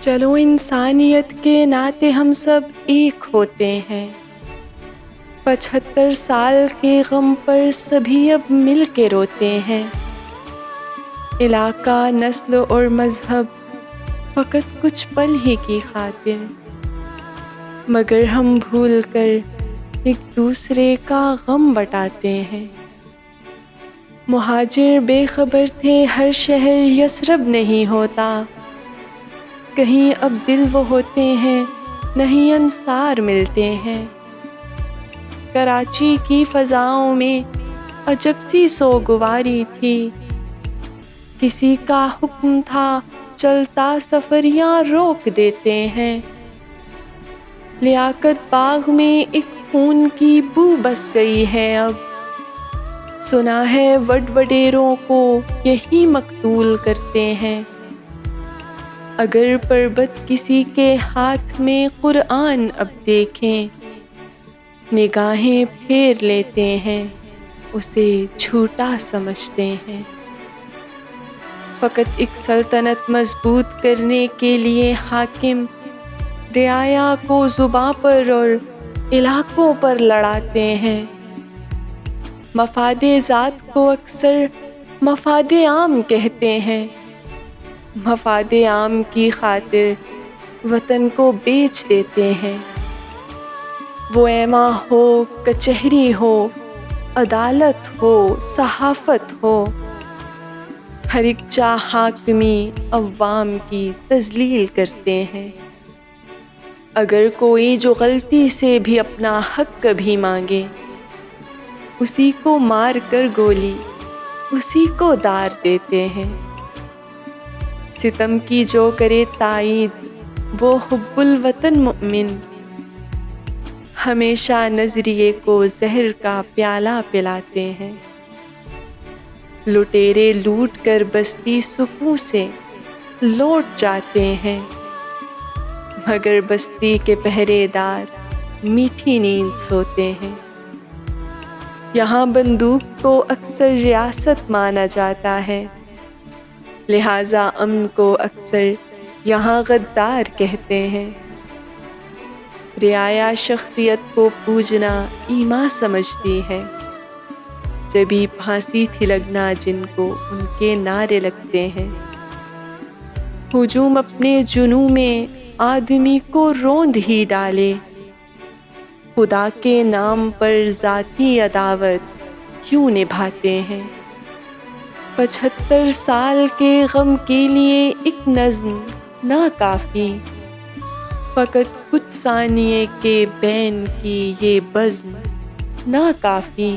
چلو انسانیت کے ناطے ہم سب ایک ہوتے ہیں، 75 سال کے غم پر سبھی اب مل کے روتے ہیں۔ علاقہ، نسل اور مذہب فقط کچھ پل ہی کی خاطر، مگر ہم بھول کر ایک دوسرے کا غم بٹاتے ہیں۔ مہاجر بے خبر تھے ہر شہر یثرب نہیں ہوتا، کہیں اب دل وہ ہوتے ہیں نہیں انصار ملتے ہیں۔ کراچی کی فضاؤں میں عجب سی سوگواری تھی، کسی کا حکم تھا چلتا سفریاں روک دیتے ہیں۔ لیاقت باغ میں ایک خون کی بو بس گئی ہے اب، سنا ہے وڈ وڈیروں کو یہی مقتول کرتے ہیں۔ اگر پربت کسی کے ہاتھ میں قرآن اب دیکھیں، نگاہیں پھیر لیتے ہیں، اسے جھوٹا سمجھتے ہیں۔ فقط ایک سلطنت مضبوط کرنے کے لیے حاکم رعایا کو زباں پر اور علاقوں پر لڑاتے ہیں۔ مفاد ذات کو اکثر مفاد عام کہتے ہیں، مفاد عام کی خاطر وطن کو بیچ دیتے ہیں۔ وہ ایما ہو، کچہری ہو، عدالت ہو، صحافت ہو، ہر ایک جا حاکمی عوام کی تذلیل کرتے ہیں۔ اگر کوئی جو غلطی سے بھی اپنا حق کبھی مانگے، اسی کو مار کر گولی اسی کو دار دیتے ہیں۔ ستم کی جو کرے تائید وہ حب الوطن مومن، ہمیشہ نظریے کو زہر کا پیالہ پلاتے ہیں۔ لٹیرے لوٹ کر بستی سکوں سے لوٹ جاتے ہیں، مگر بستی کے پہرے دار میٹھی نیند سوتے ہیں۔ یہاں بندوق کو اکثر ریاست مانا جاتا ہے، لہٰذا امن کو اکثر یہاں غدار کہتے ہیں۔ رعایا شخصیت کو پوجنا ایما سمجھتی ہے، جبھی پھانسی تھی لگنا جن کو ان کے نعرے لگتے ہیں۔ ہجوم اپنے جنوں میں آدمی کو روند ہی ڈالے، خدا کے نام پر ذاتی عداوت کیوں نبھاتے ہیں۔ 75 سال کے غم کے لیے ایک نظم نہ کافی، فقط کچھ ثانیے کے بین کی یہ بزم نہ کافی۔